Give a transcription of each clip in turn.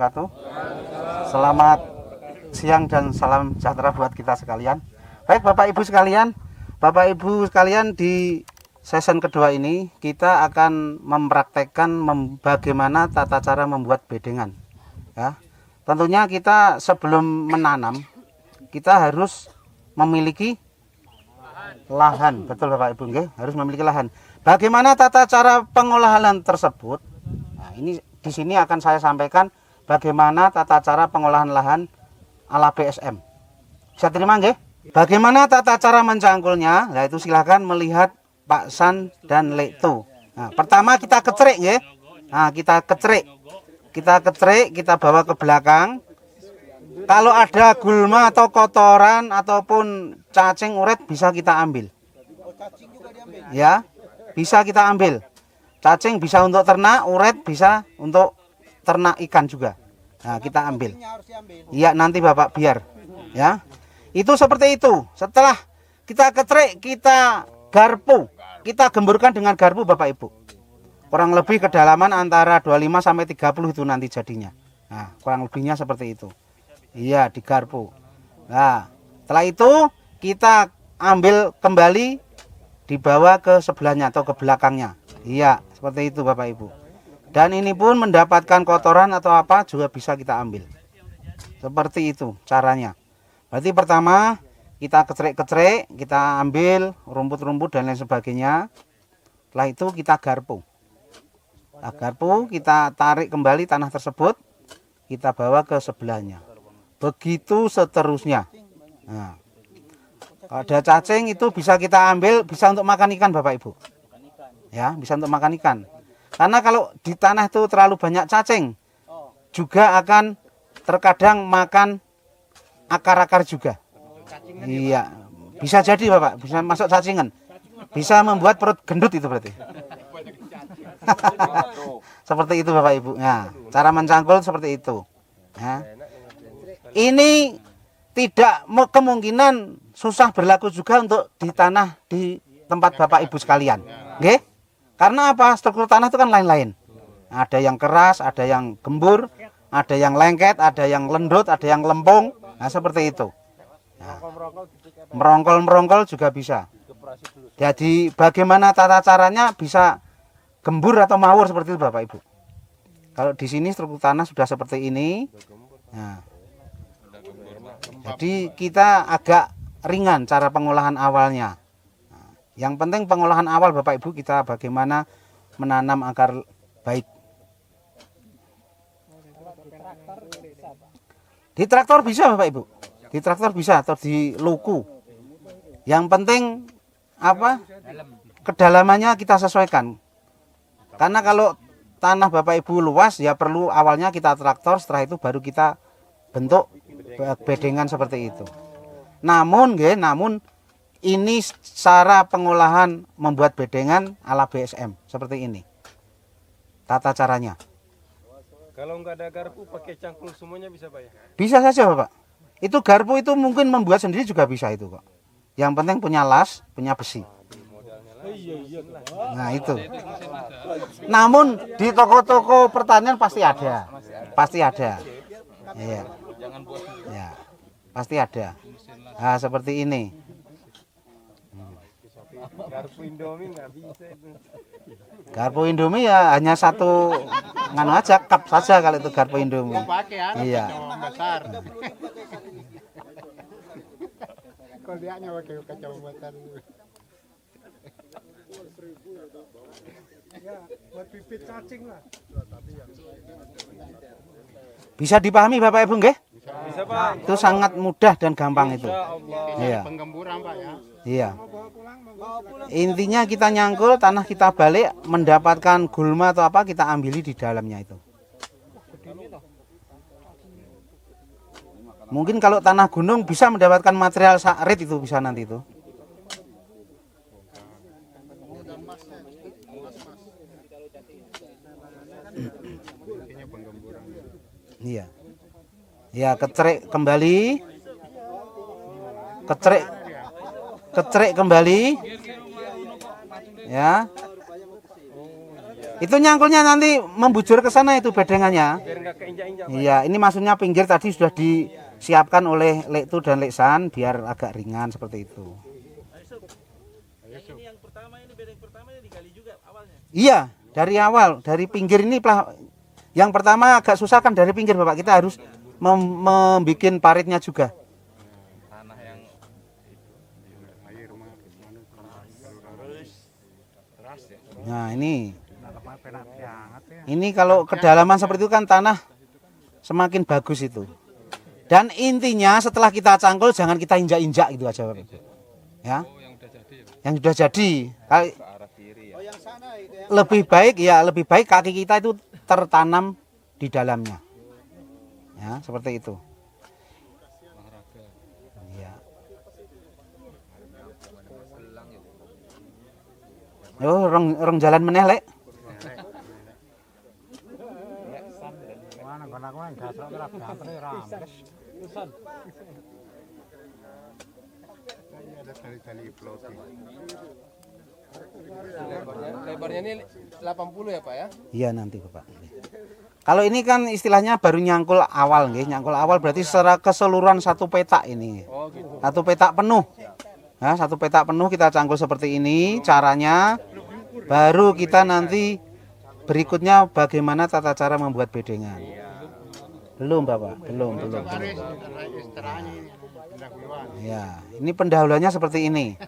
wabarakatuh. Selamat siang dan salam sejahtera buat kita sekalian. Baik Bapak Ibu sekalian, di season kedua ini kita akan mempraktekkan bagaimana tata cara membuat bedengan. Ya, tentunya kita sebelum menanam kita harus memiliki lahan, betul Bapak Ibu, harus memiliki lahan. Bagaimana tata cara pengolahan tersebut? Nah, ini di sini akan saya sampaikan bagaimana tata cara pengolahan lahan ala BSM. Bisa terima nggih? Bagaimana tata cara mencangkulnya? Nah, itu silahkan melihat Pak San dan Lekto. Nah, pertama kita kecerik nggih. Nah, kita kecerik, kita bawa ke belakang. Kalau ada gulma atau kotoran ataupun cacing uret bisa kita ambil. Ya, bisa kita ambil. Cacing bisa untuk ternak, uret bisa untuk ternak ikan juga. Nah, kita ambil. Iya, nanti Bapak biar. Ya. Itu seperti itu. Setelah kita kecerik, kita garpu. Kita gemburkan dengan garpu Bapak Ibu. Kurang lebih kedalaman antara 25 sampai 30 itu nanti jadinya. Nah, kurang lebihnya seperti itu. Iya, digarpu. Nah, setelah itu kita ambil kembali, dibawa ke sebelahnya atau ke belakangnya. Iya, seperti itu Bapak Ibu. Dan ini pun mendapatkan kotoran atau apa juga bisa kita ambil. Seperti itu caranya. Berarti pertama kita kecerik-kecerik, kita ambil rumput-rumput dan lain sebagainya. Setelah itu kita garpu. Kita garpu, kita tarik kembali tanah tersebut, kita bawa ke sebelahnya. Begitu seterusnya. Nah, kalau ada cacing itu bisa kita ambil, bisa untuk makan ikan Bapak Ibu. Ya, bisa untuk makan ikan. Karena kalau di tanah itu terlalu banyak cacing, juga akan terkadang makan akar-akar juga. Iya, bisa jadi Bapak, bisa masuk cacingan. Bisa membuat perut gendut itu berarti. Seperti itu Bapak Ibu. Nah, cara mencangkul seperti itu. Nah, ini tidak kemungkinan susah berlaku juga untuk di tanah di tempat Bapak Ibu sekalian. Nggih? Karena apa? Struktur tanah itu kan lain-lain. Ada yang keras, ada yang gembur, ada yang lengket, ada yang lendut, ada yang lempung. Nah, seperti itu. Nah, merongkol juga bisa. Jadi bagaimana tata caranya bisa gembur atau mawur seperti itu Bapak Ibu. Kalau di sini struktur tanah sudah seperti ini. Nah, jadi kita agak ringan cara pengolahan awalnya. Yang penting pengolahan awal Bapak Ibu kita bagaimana menanam agar baik. Di traktor bisa Bapak Ibu. Di traktor bisa atau di luku. Yang penting apa? Kedalamannya kita sesuaikan. Karena kalau tanah Bapak Ibu luas ya perlu awalnya kita traktor, setelah itu baru kita bentuk bedengan seperti itu. Namun ini cara pengolahan membuat bedengan ala BSM seperti ini. Tata caranya. Kalau nggak ada garpu pakai cangkul semuanya bisa Pak ya? Bisa saja Bapak. Itu garpu itu mungkin membuat sendiri juga bisa itu kok. Yang penting punya las, punya besi. Nah itu. Namun di toko-toko pertanian pasti ada. Pasti ada. Iya. Ya, pasti ada. Nah, seperti ini. Garpu Indomie nggak bisa itu. Garpu Indomie ya hanya satu nganu aja, cup saja kalau itu garpu Indomie. Iya. Besar. Kalau dia nyawa kayak kacau buatan. Ya, buat pipit cacing lah. Bisa dipahami Bapak Ibu nggih? Bisa Pak. Itu sangat mudah dan gampang itu. Iya. Penggemburan Pak ya. Iya. Intinya kita nyangkul, tanah kita balik, mendapatkan gulma atau apa kita ambili di dalamnya itu. Mungkin kalau tanah gunung bisa mendapatkan material sarit itu bisa nanti itu. Iya. Ya, kecerik kembali. Kecerik kembali. Ya. Itu nyangkulnya nanti membujur ke sana itu bedengannya. Biar nggak keinjak-injak. Iya, ini maksudnya pinggir tadi sudah disiapkan oleh Lektu dan Leksan biar agak ringan seperti itu. Iya, dari awal, dari pinggir ini yang pertama agak susah kan dari pinggir Bapak. Kita harus membuat paritnya juga. Nah, ini kalau kedalaman seperti itu kan tanah semakin bagus itu. Dan intinya setelah kita cangkul jangan kita injak-injak gitu aja Bapak Ibu. Ya. Yang sudah jadi. Lebih baik kaki kita itu tertanam di dalamnya. Ya, seperti itu. Ya. Yo, orang jalan meneh, Lek. Lebarnya ini 80 ya Pak ya? Iya nanti Bapak. Kalau ini kan istilahnya baru nyangkul awal nggih, nyangkul awal berarti secara keseluruhan satu petak ini. Oh gitu. Satu petak penuh. Nah, satu petak penuh kita cangkul seperti ini caranya. Baru kita nanti berikutnya bagaimana tata cara membuat bedengan. Belum Bapak, belum. Ya, ini pendahuluannya seperti ini.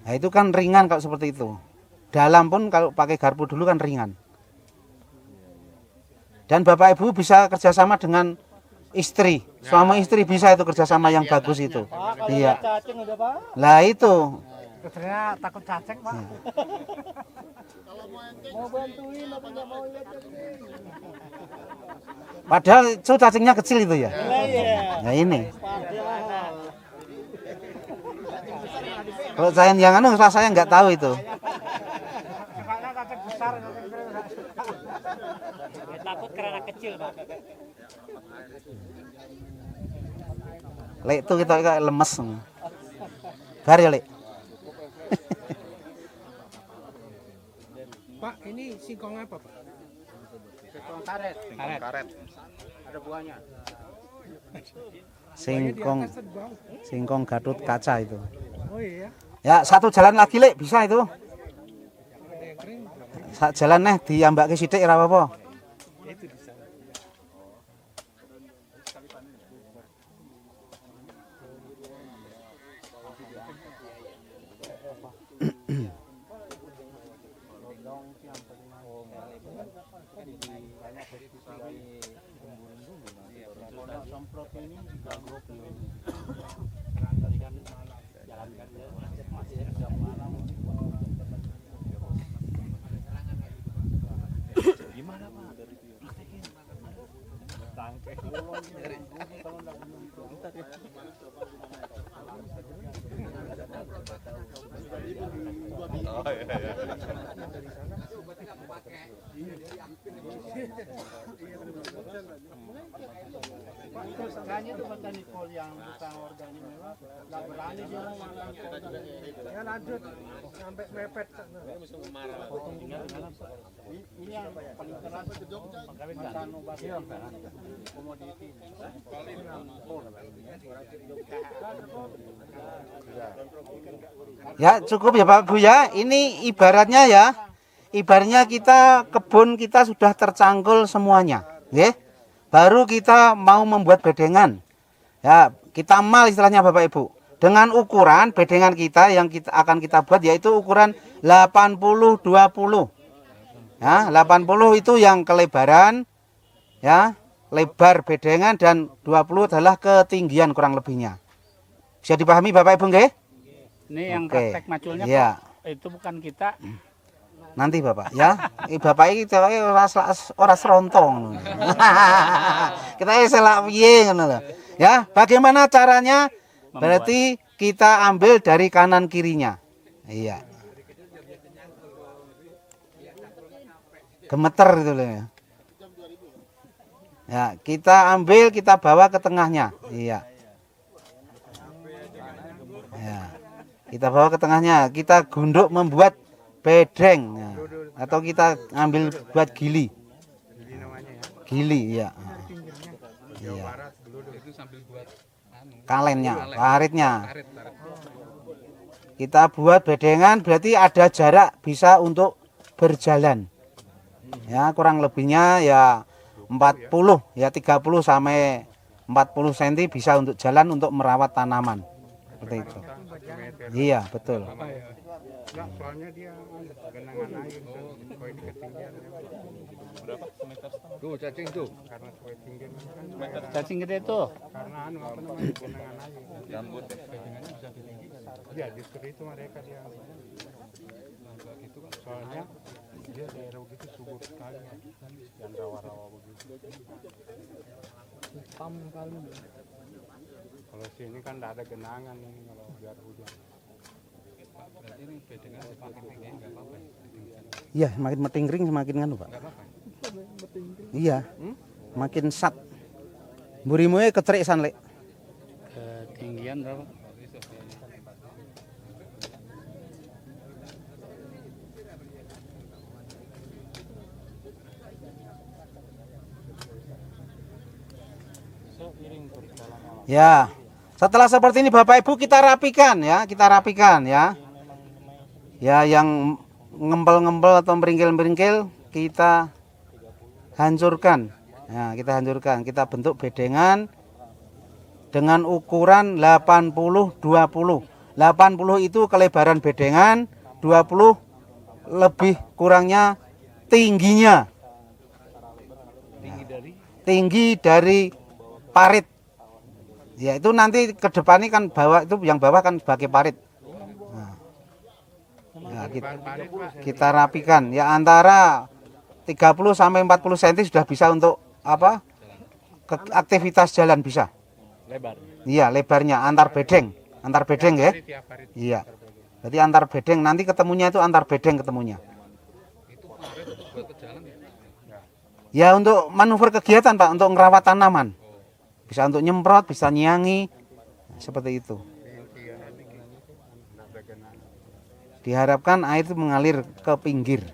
Nah, itu kan ringan kalau seperti itu. Dalam pun kalau pakai garpu dulu kan ringan. Dan Bapak Ibu bisa kerjasama dengan istri, suami istri bisa itu kerjasama yang bagus itu. Iya. Lah itu. Istrinya takut cacing, Pak. Mau bantuin apa nggak mau lihat? Padahal itu cacingnya kecil itu ya. Nah ini. Kalau saya yang anu saya nggak tahu itu. Takut karena kecil, Pak. Lek itu kita lemes. Bar ya, Lek. Pak, ini singkong apa, Pak? Singkong karet. Ada buahnya. Singkong Gatot Kaca itu. Oh iya. Ya, satu jalan lagi, Lek, bisa itu. Sak jalan neh diambake sithik ora apa-apa. Terus kayaknya itu petani kol yang bukan organik memang nggak berani dia mau makan kol. Ya lanjut sampai mepet. Ini yang paling keras makan obat komoditi. Ya, cukup ya Pak Bu ya. Ini ibaratnya ya. Ibaratnya kita kebun kita sudah tercangkul semuanya, nggih. Baru kita mau membuat bedengan. Ya, kita mal istilahnya Bapak Ibu. Dengan ukuran bedengan kita yang akan kita buat yaitu ukuran 80-20. Ya, 80 itu yang kelebaran ya, lebar bedengan dan 20 adalah ketinggian kurang lebihnya. Bisa dipahami Bapak Ibu nggih? Ini yang Oke. praktek maculnya Ya. Pak, itu bukan kita. Nanti Bapak ya. Bapak iki ceweke ora serontong. Kita selak piye ngono lho. Ya, bagaimana caranya? Berarti kita ambil dari kanan kirinya. Iya. Gemeter itu loh ya. Ya, kita ambil, kita bawa ke tengahnya. Iya. Ya. Kita bawa ke tengahnya, kita gunduk membuat bedeng ya. Atau kita ambil buat gili. Gili ya. Iya. Kalennya, paritnya. Kita buat bedengan berarti ada jarak bisa untuk berjalan. Ya, kurang lebihnya ya 40 ya 30 sampai 40 cm bisa untuk jalan untuk merawat tanaman. Seperti itu. Iya, betul. Enggak, soalnya dia genangan air. Kalau ini ketinggian. Berapa meter? Tuh cacing tuh. Karena kue tinggi kan Cacing gede tuh. karena apa namanya genangan air. Gambut bedengannya bisa tinggi. Ya justru itu mereka dia. Soalnya dia daerah begitu subur sekali, yang rawa-rawa begitu. Hitam kali. Kalau sini kan tidak ada genangan ini kalau biar hujan. Berarti ini bedengan semakin tinggi nggak apa-apa ya? Iya, makin metingkring semakin nganu, Pak. Iya. Makin sat. Mburimu kecerik san, Lek. Ketinggian berapa? Ya. Setelah seperti ini Bapak Ibu kita rapikan ya, Ya, yang ngempel-ngempel atau meringkil-meringkil kita hancurkan. Nah, kita hancurkan, kita bentuk bedengan dengan ukuran 80-20. 80 itu kelebaran bedengan, 20 lebih kurangnya tingginya. Tinggi dari parit. Ya, itu nanti ke depan ini kan bawah itu yang bawah kan sebagai parit. Nah, kita rapikan ya antara 30 sampai 40 cm sudah bisa untuk apa? Aktivitas jalan bisa. Lebar. Iya, lebarnya antar bedeng ya. Iya. Berarti antar bedeng nanti ketemunya itu antar bedeng ketemunya. Ya untuk manuver kegiatan Pak, untuk ngerawat tanaman. Bisa untuk nyemprot, bisa nyiangi. Seperti itu. Diharapkan air itu mengalir ke pinggir.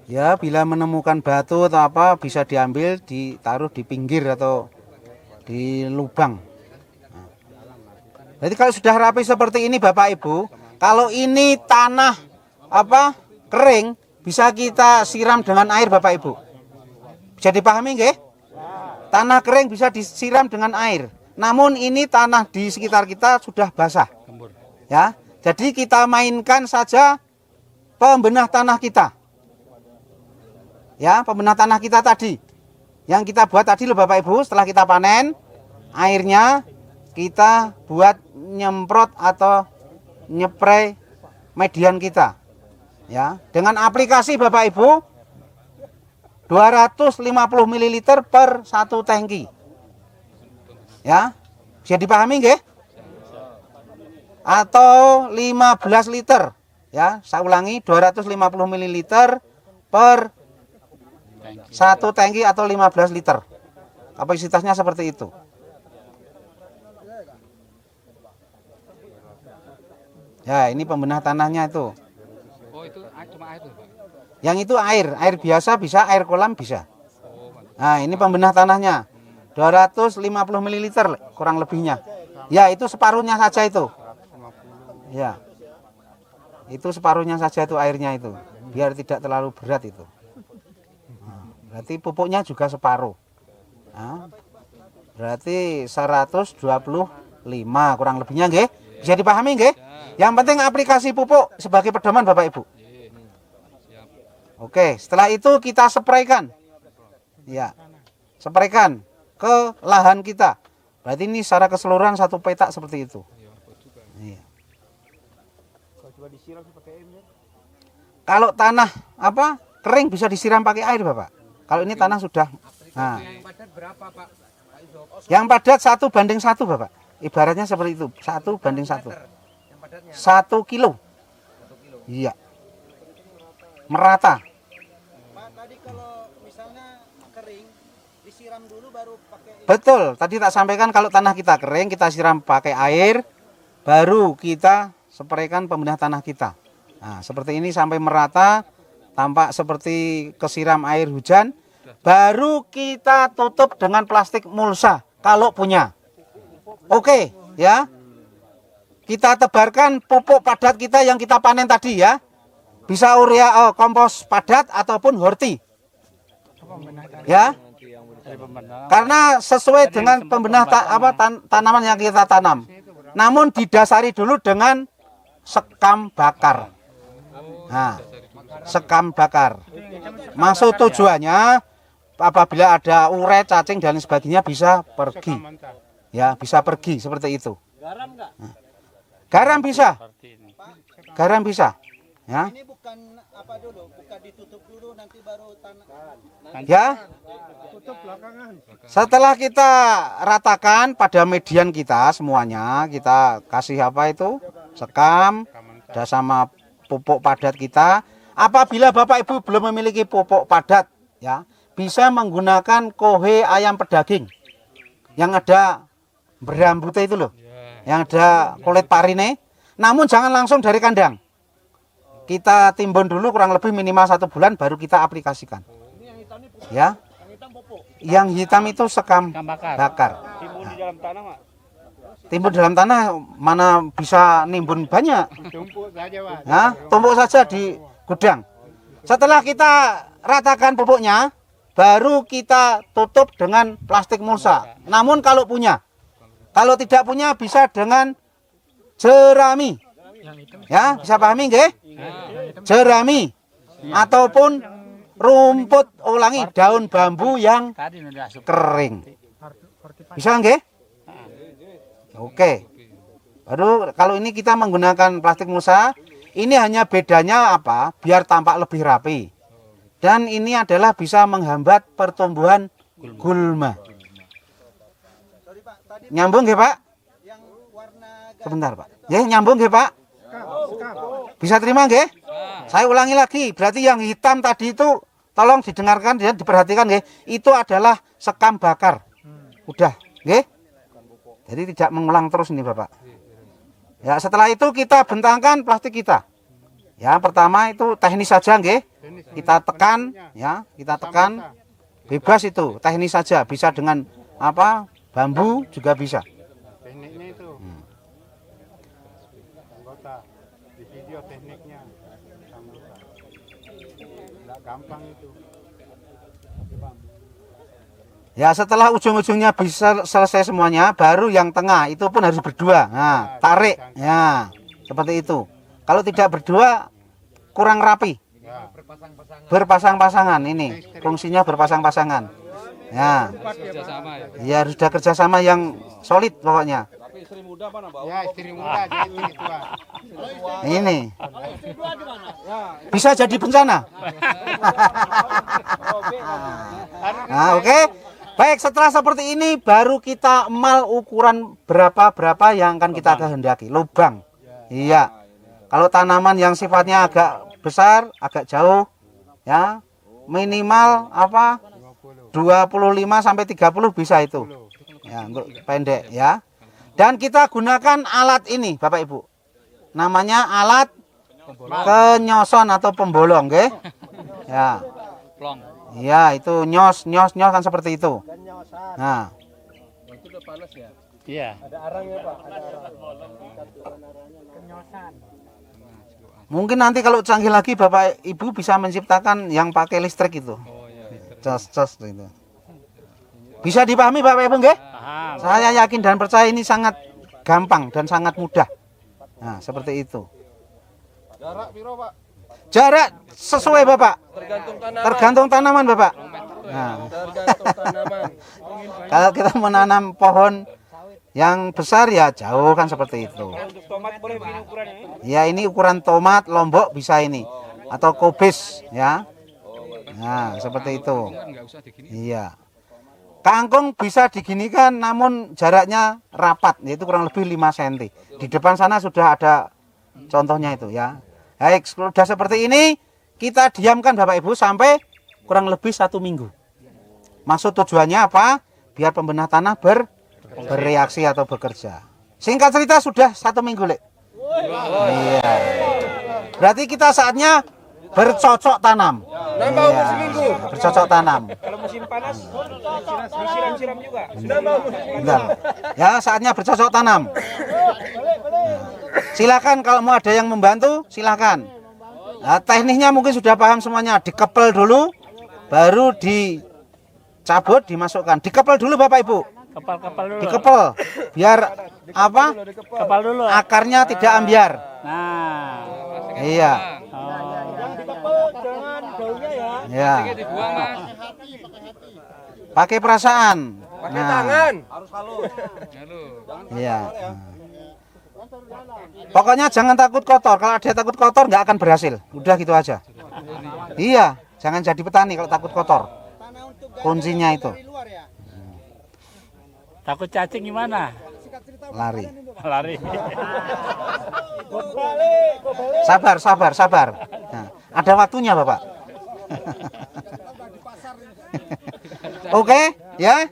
Ya, bila menemukan batu atau apa bisa diambil, ditaruh di pinggir atau di lubang. Jadi kalau sudah rapi seperti ini Bapak Ibu, kalau ini tanah apa kering bisa kita siram dengan air Bapak Ibu. Bisa dipahami nggih? Tanah kering bisa disiram dengan air. Namun ini tanah di sekitar kita sudah basah. Ya. Jadi kita mainkan saja pembenah tanah kita. Ya, pembenah tanah kita tadi. Yang kita buat tadi loh Bapak Ibu, setelah kita panen, airnya kita buat nyemprot atau nyepray median kita. Ya, dengan aplikasi Bapak Ibu 250 ml per 1 tangki. Ya, bisa dipahami nggih? Atau 15 liter. Ya, saya ulangi 250 ml per 1 tangki atau 15 liter. Kapasitasnya seperti itu. Ya, ini pembenah tanahnya itu. Oh, itu cuma air tuh, Pak. Yang itu air biasa bisa, air kolam bisa. Nah, ini pembenah tanahnya. 250 ml kurang lebihnya. Ya, itu separuhnya saja itu. Ya. Itu separuhnya saja itu airnya itu. Biar tidak terlalu berat itu. Berarti pupuknya juga separuh. Nah, berarti 125 kurang lebihnya nggih. Bisa dipahami nggih? Yang penting aplikasi pupuk sebagai pedoman Bapak Ibu. Oke, setelah itu kita spraykan. Ya. Spraykan ke lahan kita. Berarti ini secara keseluruhan satu petak seperti itu. Iya. Kalau tanah apa kering bisa disiram pakai air Bapak. Kalau ini tanah sudah. Nah. Yang padat 1:1 Bapak. Ibaratnya seperti itu, 1:1. 1 kilo. Iya. Merata. Pak, tadi kalau misalnya kering, disiram dulu baru pakai. Betul, tadi tak sampaikan kalau tanah kita kering, kita siram pakai air, baru kita spraykan pembedah tanah kita. Nah, seperti ini sampai merata, tampak seperti kesiram air hujan, baru kita tutup dengan plastik mulsa kalau punya. Oke, ya. Kita tebarkan pupuk padat kita yang kita panen tadi ya. Bisa urea kompos padat ataupun horti. Ya. Karena sesuai dengan pembenah tanaman yang kita tanam. Namun didasari dulu dengan sekam bakar. Nah, sekam bakar. Maksud tujuannya apabila ada uret, cacing dan sebagainya bisa pergi. Ya, bisa pergi seperti itu. Garam enggak? Garam bisa. Garam bisa. Ya. Ini bukan apa dulu, bukan ditutup dulu nanti baru tanah. Ya. Tutup belakangan. Setelah kita ratakan pada median kita semuanya, kita kasih apa itu? Sekam, dan sama pupuk padat kita. Apabila Bapak Ibu belum memiliki pupuk padat, ya, bisa menggunakan kohe ayam pedaging yang ada berambutnya itu loh, yang ada kulit parine. Namun jangan langsung dari kandang. Kita timbun dulu kurang lebih minimal 1 bulan baru kita aplikasikan. Ya. Yang hitam itu sekam bakar. Timbun di dalam tanah, Mak. Timbun dalam tanah mana bisa nimbun banyak. Tumpuk saja, Pak. Ya, tumpuk saja di gudang. Setelah kita ratakan pupuknya, baru kita tutup dengan plastik mulsa. Namun kalau punya, kalau tidak punya bisa dengan jerami. Ya, bisa pahami nggih? Jerami ataupun rumput ulangi, daun bambu yang kering. Bisa nggih? Oke. Baru kalau ini kita menggunakan plastik mulsa, ini hanya bedanya apa? Biar tampak lebih rapi. Dan ini adalah bisa menghambat pertumbuhan gulma. Nyambung nggih, Pak? Yang warna Sebentar, Pak. Ya, nyambung nggih, Pak? Bisa terima nggih? Saya ulangi lagi. Berarti yang hitam tadi itu tolong didengarkan dan diperhatikan nggih. Itu adalah sekam bakar. Udah, nggih? Jadi tidak mengulang terus ini, Bapak. Ya, setelah itu kita bentangkan plastik kita. Ya, pertama itu teknis saja nggih. Kita tekan, ya, kita tekan. Bebas itu, teknis saja. Bisa dengan apa? Bambu juga bisa. Tekniknya itu. Anggota di video tekniknya sambutan. Enggak gampang itu. Ya, setelah ujung-ujungnya bisa selesai semuanya, baru yang tengah itu pun harus berdua. Nah, tarik. Ya, seperti itu. Kalau tidak berdua kurang rapi. Berpasang-pasangan ini. Fungsinya berpasang-pasangan. Ya. Ya, sudah kerjasama yang solid pokoknya. Ya, istri muda aja istri tua. Ini. Bisa jadi bencana. Nah, oke. Baik, setelah seperti ini baru kita emal ukuran berapa yang akan kita kehendaki. Lubang. Iya. Kalau tanaman yang sifatnya agak besar, agak jauh, ya, minimal apa? 25 sampai 30 bisa itu. Ya, untuk pendek ya. Dan kita gunakan alat ini, Bapak Ibu. Namanya alat kenyoson atau pembolong, nggih. Ya. Iya, itu nyos kan seperti itu. Nah. Itu udah panas ya? Iya. Ada arangnya, Pak. Ada arang. Mungkin nanti kalau canggih lagi Bapak Ibu bisa menciptakan yang pakai listrik itu. Cas itu. Bisa dipahami Bapak Ibu nggih? Paham. Saya yakin dan percaya ini sangat gampang dan sangat mudah. Nah, seperti itu. Jarak piro, Pak? Jarak sesuai Bapak. Tergantung tanaman. Tergantung tanaman Bapak. Nah, Tergantung tanaman. kalau kita menanam pohon yang besar ya jauh kan seperti itu. Untuk tomat boleh begini ukurannya. Ya, ini ukuran tomat lombok bisa ini atau kobis ya. Nah, seperti itu. Iya. Kangkung bisa diginikan namun jaraknya rapat yaitu kurang lebih 5 cm. Di depan sana sudah ada Contohnya itu ya. Baik, sudah seperti ini kita diamkan Bapak Ibu sampai kurang lebih 1 minggu. Maksud tujuannya apa? Biar pembenah tanah bereaksi atau bekerja. Singkat cerita sudah 1 minggu, Lek. Iya. Berarti kita saatnya bercocok tanam. Nambah umur seminggu. Bercocok tanam. Kalau musim panas disiram-siram juga. Sudah mau musim Bentar. Ya, saatnya bercocok tanam. Silakan kalau mau ada yang membantu, silakan. Nah, tekniknya mungkin sudah paham semuanya. Dikepel dulu, baru dicabut, dimasukkan. Dikepel dulu Bapak Ibu. Kepal dulu. Dikepel biar apa? Kepal dulu. Akarnya tidak ambiar. Nah. Iya. Ya. Pakai perasaan. Pakai tangan. Iya. Pokoknya jangan takut kotor. Kalau ada takut kotor nggak akan berhasil. Udah gitu aja. Iya, jangan jadi petani kalau takut kotor. Kuncinya itu. Takut cacing gimana? Lari. Lari. Sabar. Nah, ada waktunya, Bapak. Oke, ya.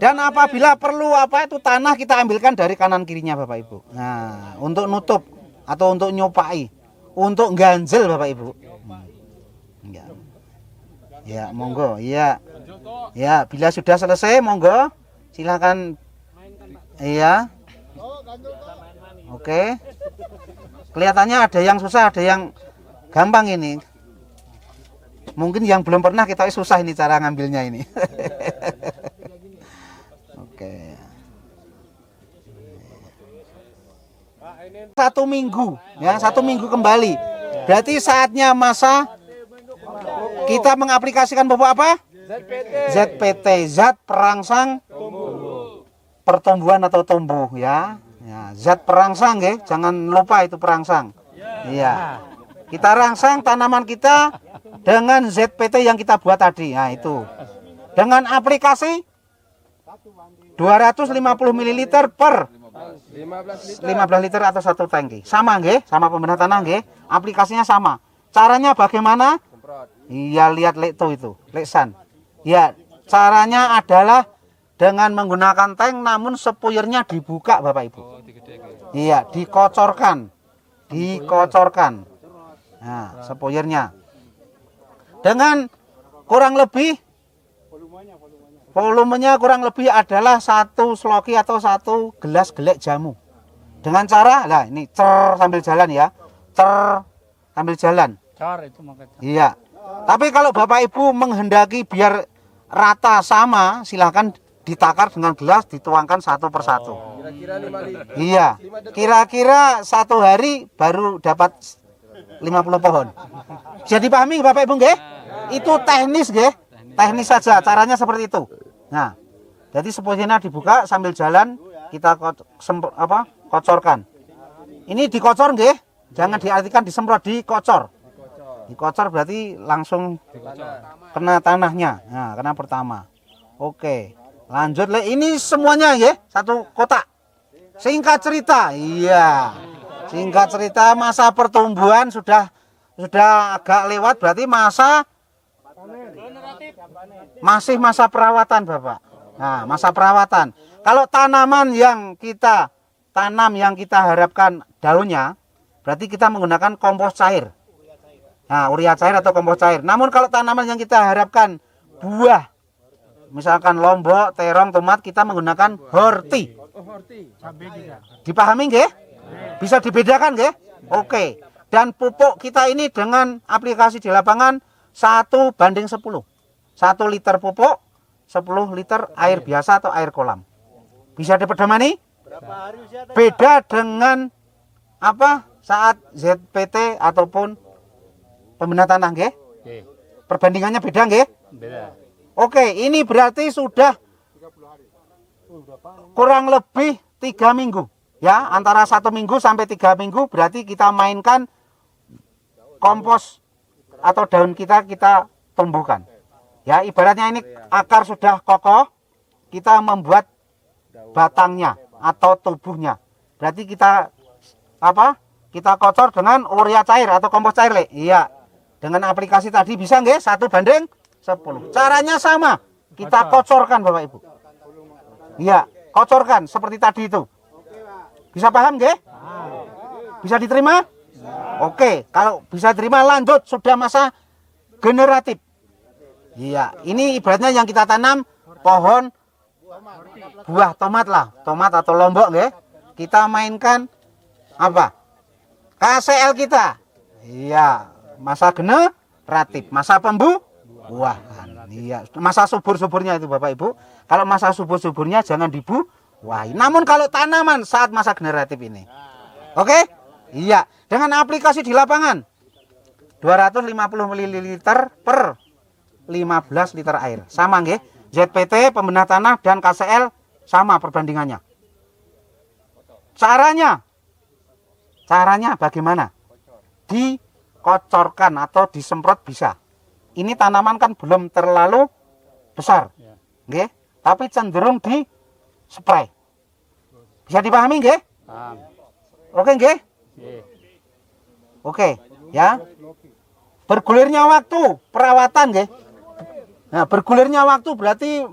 Dan apabila perlu apa itu tanah kita ambilkan dari kanan kirinya Bapak Ibu. Nah, untuk nutup atau untuk nyopai, untuk ganjel Bapak Ibu. Ya. Ya, monggo. Iya. Ya, bila sudah selesai monggo silakan. Iya. Oke. Kelihatannya ada yang susah, ada yang gampang ini. Mungkin yang belum pernah kita susah ini cara ngambilnya ini. Oke. 1 minggu, ya 1 minggu kembali. Berarti saatnya masa kita mengaplikasikan pupuk apa? ZPT, zat perangsang pertumbuhan atau tumbuh ya. Ya, zat perangsang ya, jangan lupa itu perangsang. Iya. Kita rangsang tanaman kita dengan ZPT yang kita buat tadi. Nah, itu. Dengan aplikasi 250 ml per 15 liter atau 1 tangki. Sama nggih, sama pembenah tanah nggih. Aplikasinya sama. Caranya bagaimana? Iya, lihat lekto itu, leksan. Ya, caranya adalah dengan menggunakan tank namun sepuyernya dibuka Bapak Ibu. Iya, dikocorkan. Nah, sepuyernya. Dengan kurang lebih volumenya kurang lebih adalah 1 sloki atau 1 gelas gelek jamu. Dengan cara, lah ini sambil jalan ya. Sambil jalan. Cor itu makanya. Iya. Tapi kalau Bapak Ibu menghendaki biar rata sama, silahkan ditakar dengan gelas, dituangkan 1 per 1. Kira-kira 5 liter. Iya. Kira-kira 1 hari baru dapat 50 pohon. Jadi pahami Bapak Ibu nggih? Itu teknis nggih. Teknis saja, caranya seperti itu. Nah, jadi sepuyernya dibuka sambil jalan kita kocorkan. Ini dikocor nggih? Jangan diartikan disemprot, dikocor. Dikocor berarti langsung kena tanahnya. Nah, kena pertama. Oke. Lanjut ini semuanya ya, 1 kotak. Singkat cerita, iya. Singkat cerita masa pertumbuhan sudah agak lewat, berarti masih masa perawatan Bapak. Nah, masa perawatan. Kalau tanaman yang kita tanam yang kita harapkan daunnya, berarti kita menggunakan kompos cair. Nah, urea cair atau kompos cair. Namun kalau tanaman yang kita harapkan buah, misalkan lombok, terong, tomat, kita menggunakan horti. Dipahami nggih? Bisa dibedakan nggih? Oke. Dan pupuk kita ini dengan aplikasi di lapangan 1:10. 1 liter pupuk, 10 liter air biasa atau air kolam. Bisa dipedomani? Beda dengan apa? Saat ZPT ataupun pembenah tanah nggih? Perbandingannya beda nggih? Beda. Oke, ini berarti sudah kurang lebih 3 minggu. Ya, antara 1 minggu sampai 3 minggu berarti kita mainkan kompos atau daun kita tumbuhkan. Ya, ibaratnya ini akar sudah kokoh, kita membuat batangnya atau tubuhnya. Berarti kita kita kocor dengan urea cair atau kompos cair, Le. Iya. Dengan aplikasi tadi bisa nggih 1:10. Caranya sama. Kita kocorkan Bapak Ibu. Iya, kocorkan seperti tadi itu. Bisa paham nggih? Bisa diterima? Oke, kalau bisa diterima lanjut sudah masa generatif. Iya, ini ibaratnya yang kita tanam pohon buah tomat lah, tomat atau lombok nggih. Kita mainkan apa? KCL kita. Iya, masa generatif, masa pembuahan. Iya, masa subur-suburnya itu Bapak Ibu. Kalau masa subur-suburnya jangan dibuahi. Namun kalau tanaman saat masa generatif ini. Oke? Iya, dengan aplikasi di lapangan 250 ml per 15 liter air. Sama nggih? ZPT pembenah tanah dan KCL sama perbandingannya. Caranya bagaimana? Dikocorkan atau disemprot bisa. Ini tanaman kan belum terlalu besar. Nggih, tapi cenderung di spray. Bisa dipahami nggih? Oke nggih? Oke, ya. Bergulirnya waktu perawatan nggih. Nah, bergulirnya waktu berarti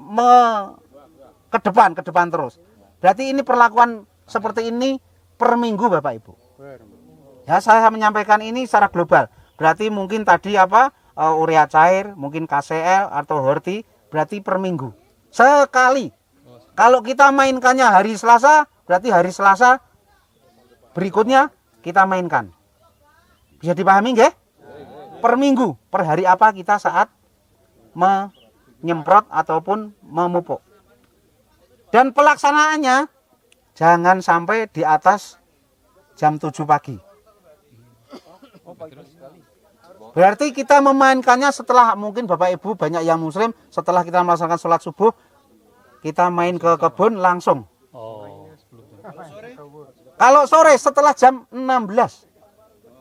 ke depan terus. Berarti ini perlakuan seperti ini per minggu Bapak Ibu. Ya, saya menyampaikan ini secara global. Berarti mungkin tadi apa? Urea cair, mungkin KCL atau horti, berarti per minggu. Sekali. Kalau kita mainkannya hari Selasa, berarti hari Selasa berikutnya kita mainkan. Bisa dipahami nggih? Per minggu, per hari apa kita saat menyemprot ataupun memupuk. Dan pelaksanaannya jangan sampai di atas jam 7 pagi. Berarti kita memainkannya setelah, mungkin Bapak Ibu banyak yang muslim, setelah kita melaksanakan sholat subuh, kita main ke kebun langsung. Kalau sore setelah jam 16.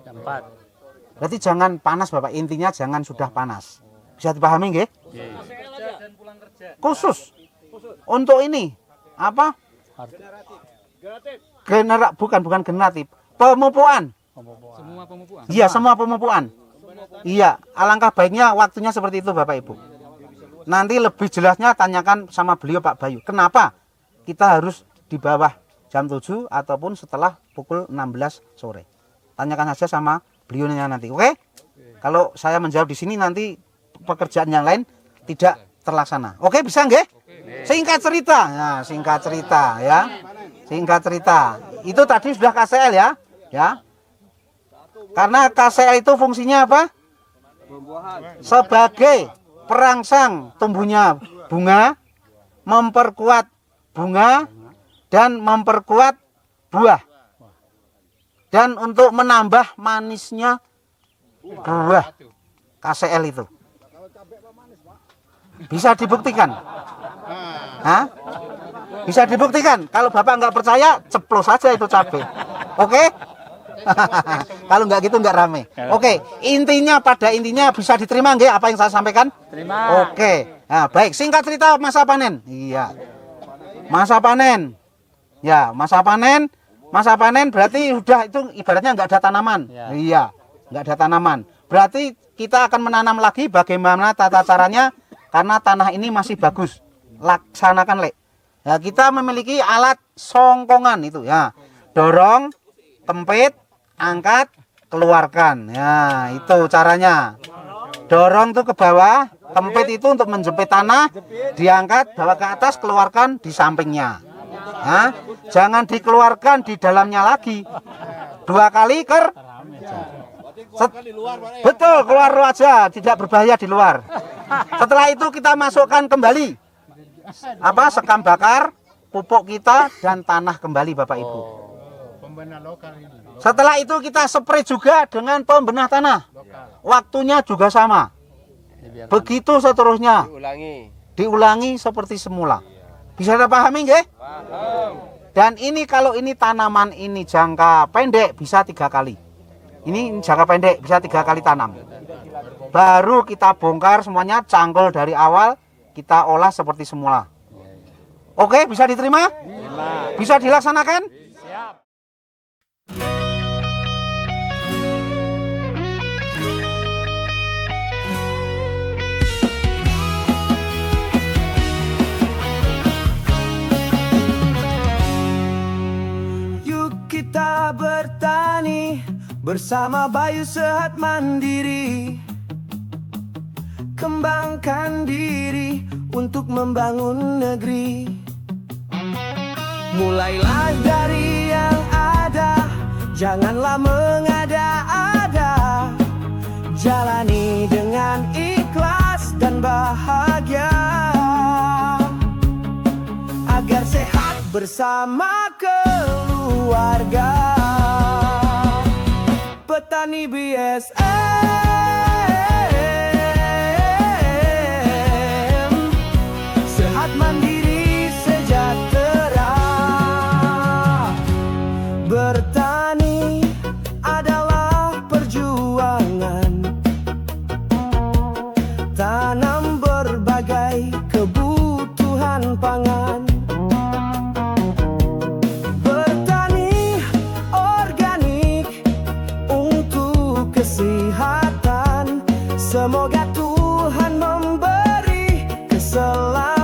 Jam 4. Berarti jangan panas Bapak, intinya jangan sudah panas. Bisa dipahami nggih? Khusus untuk ini apa? Bukan generatif. Pemupukan. Semua pemupukan. Iya, semua pemupukan. Iya, alangkah baiknya waktunya seperti itu Bapak Ibu. Nanti lebih jelasnya tanyakan sama beliau Pak Bayu. Kenapa kita harus di bawah jam 7 ataupun setelah pukul 16 sore. Tanyakan saja sama beliaunya nanti, oke? Kalau saya menjawab di sini nanti pekerjaan yang lain tidak terlaksana. Oke, bisa nggih? Singkat cerita. Nah, singkat cerita ya. Singkat cerita. Itu tadi sudah KCL ya. Ya. Karena KCL itu fungsinya apa? Sebagai perangsang tumbuhnya bunga, memperkuat bunga dan memperkuat buah. Dan untuk menambah manisnya buah KCL itu. Bisa dibuktikan. Hah? Bisa dibuktikan. Kalau Bapak nggak percaya, ceplos saja itu cabai. Oke? Kalau nggak gitu nggak rame. Oke, pada intinya bisa diterima nggak apa yang saya sampaikan? Terima. Oke. Nah, baik, singkat cerita masa panen. Iya. Masa panen. Ya, masa panen. Masa panen berarti sudah itu ibaratnya nggak ada tanaman. Ya. Iya, nggak ada tanaman. Berarti kita akan menanam lagi bagaimana tata caranya karena tanah ini masih bagus. Laksanakan, Le. Ya, kita memiliki alat songkongan itu ya. Dorong, kempit, angkat, keluarkan. Ya, itu caranya. Dorong tuh ke bawah, kempit itu untuk menjepit tanah, diangkat, bawa ke atas, keluarkan di sampingnya. Nah, jangan dikeluarkan di dalamnya lagi. 2 kali betul, keluar aja, tidak berbahaya di luar. Setelah itu kita masukkan kembali sekam bakar, pupuk kita dan tanah kembali Bapak Ibu. Pembenah lokal ini. Setelah itu kita spray juga dengan pembenah tanah. Waktunya juga sama. Begitu seterusnya. Diulangi seperti semula. Bisa dipahami nggih? Dan ini kalau ini tanaman ini jangka pendek bisa 3 kali. Ini jangka pendek bisa 3 kali tanam. Baru kita bongkar semuanya, cangkul dari awal, kita olah seperti semula. Oke, bisa diterima? Bisa dilaksanakan? Siap. Bersama Bayu Sehat Mandiri, kembangkan diri untuk membangun negeri. Mulailah dari yang ada, janganlah mengada-ada. Jalani dengan ikhlas dan bahagia, agar sehat bersama keluarga. Petani BSM, sehat mandiri sejahtera. Bertani adalah perjuangan, tanam berbagai kebutuhan pangan. Bertani organik untuk kesehatan. Semoga Tuhan memberi keselamatan.